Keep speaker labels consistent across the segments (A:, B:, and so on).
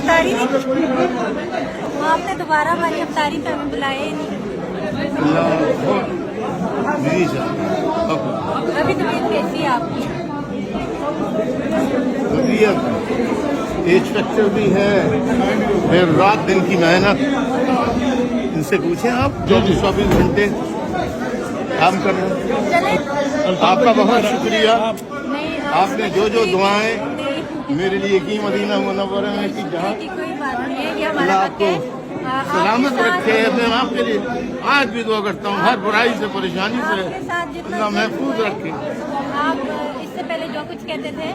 A: अफ्तारी नहीं, आपने दोबारा हमारी अफ्तारी पे हमें बुलाया ही नहीं। अभी तबीयत कैसी है आपकी?
B: एज फैक्टर भी है, फिर रात दिन की मेहनत। इनसे पूछें आप, 24 घंटे काम कर रहे हैं। आपका बहुत शुक्रिया। आपने जो दुआएं मेरे लिए की मदीना मुनव्वरा में की, जहाँ अल्लाह आपको सलामत रखे। मैं आपके लिए आज भी दुआ करता हूँ, हर बुराई से परेशानी से अल्लाह महफूज रखे।
A: आप इससे पहले जो कुछ कहते थे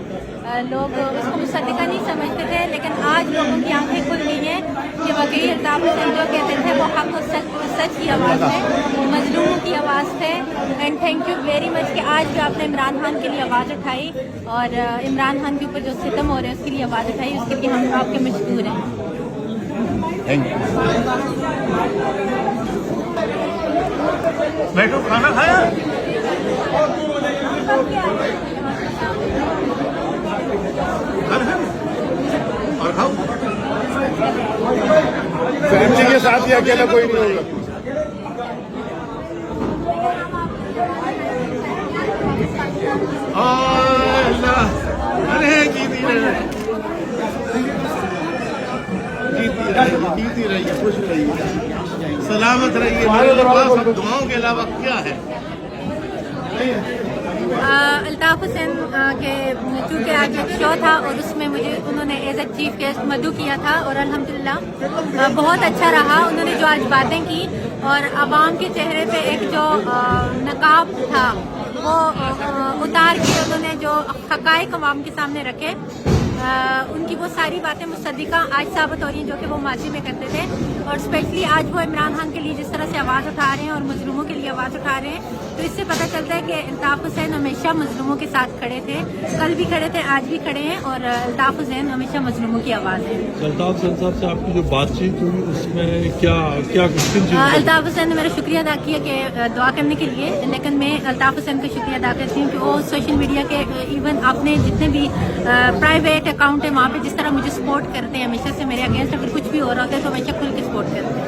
A: लोग उसको मुसद्दिका नहीं समझते थे, लेकिन आज लोगों की आंखें खुल गई हैं कि वाकई अल्ताफ हुसैन जो कहते थे वो हक और सच की आवाज़ है, मजलूमों की आवाज़ थे। And thank you very much कि आज भी आपने इमरान खान के लिए आवाज़ उठाई और इमरान खान के ऊपर जो सितम हो रहे हैं उसके लिए आवाज़ उठाई, उसके लिए हम आपके मशहूर हैं।
B: Thank you. बैठो, खाना खाया? और खाओ। फैमिली के साथ ही, अकेला कोई नहीं होगा। अरे जीती रहिए, खुश रहिए, सलामत रहिए। दुआओं के अलावा क्या है?
A: अल्ताफ हुसैन के चूँकि आज एक शो था और उसमें मुझे उन्होंने एज ए चीफ गेस्ट मदू किया था और अल्हम्दुलिल्लाह बहुत अच्छा रहा। उन्होंने जो आज बातें की और आवाम के चेहरे पे एक जो नकाब था वो उतार के उन्होंने जो हक़ाइक़ आवाम के सामने रखे, उनकी वो सारी बातें मुसद्दिका आज साबित हो रही हैं जो कि वो माजी में करते थे। और स्पेशली आज वो इमरान खान के लिए जिस तरह से आवाज़ उठा रहे हैं और मजलूमों के लिए आवाज़ उठा रहे हैं, तो इससे पता चलता है कि अल्ताफ हुसैन हमेशा मजलूमों के साथ खड़े थे, कल भी खड़े थे, आज भी खड़े हैं और अल्ताफ हुसैन हमेशा मजलूमों की आवाज़ है।
C: अल्ताफ हुसैन साहब से आपकी जो बातचीत हुई उसमें क्या
A: अल्ताफ हुसैन ने मेरा शुक्रिया अदा किया कि दुआ करने के लिए, लेकिन मैं अल्ताफ हुसैन का शुक्रिया अदा करती हूँ कि वो सोशल मीडिया के इवन अपने जितने भी प्राइवेट अकाउंट है वहाँ पे जिस तरह मुझे सपोर्ट करते हैं, हमेशा से मेरे अगेंस्ट अगर कुछ भी हो रहा होता है तो हमेशा खुल के सपोर्ट करते हैं।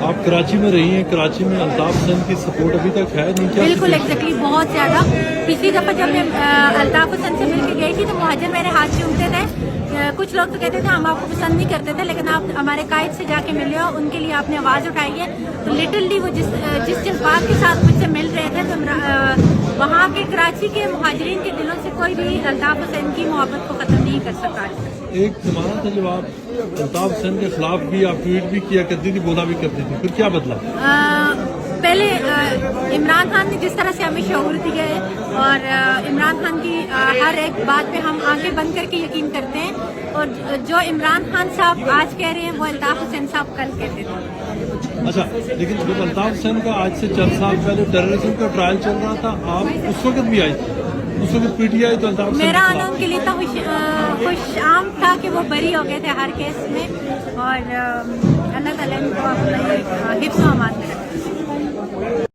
C: आप कराची में रही हैं, कराची में अल्ताफ हुसैन की सपोर्ट अभी तक है नहीं क्या?
A: बिल्कुल एग्जैक्टली, बहुत ज़्यादा। पिछली दफ़ा जब मैं अल्ताफ हुसैन से मिलकर गई थी तो मुहाजिर मेरे हाथ चूमते थे। कुछ लोग तो कहते थे हम आपको पसंद नहीं करते थे, लेकिन आप हमारे कायद से जाके मिले हो, उनके लिए आपने आवाज़ उठाई है। तो लिटरली वो जिस जज्बात के साथ मुझसे मिल रहे थे, तो वहाँ के कराची के मुहाजिरीन के दिलों से कोई भी अल्ताफ हुसैन की मोहब्बत को ख़त्म नहीं कर सका।
C: एक ज़माना था जब आप अल्ताफ हुसैन के खिलाफ भी आप ट्वीट भी किया करती थी, बोला भी करती थी, फिर क्या बदला?
A: पहले इमरान खान ने जिस तरह से हमें शऊर दिया है और इमरान खान की हर एक बात पे हम आंखें बंद करके यकीन करते हैं, और जो इमरान खान साहब आज कह रहे हैं वो अल्ताफ हुसैन साहब कल कहते थे।
C: अच्छा, लेकिन जब अल्ताफ हुसैन का आज से चंद साल पहले टेररिज्म का ट्रायल चल रहा था, आप उस वक्त भी आई, उस वक्त पीटीआई तो अल्ताफ हुसैन
A: मेरा आना उनके लिए तो खुश आम था कि वो बरी हो गए थे हर केस में, और अल्लाह ताला इनको अपने हिफ्ज़-ओ-अमान में रखे।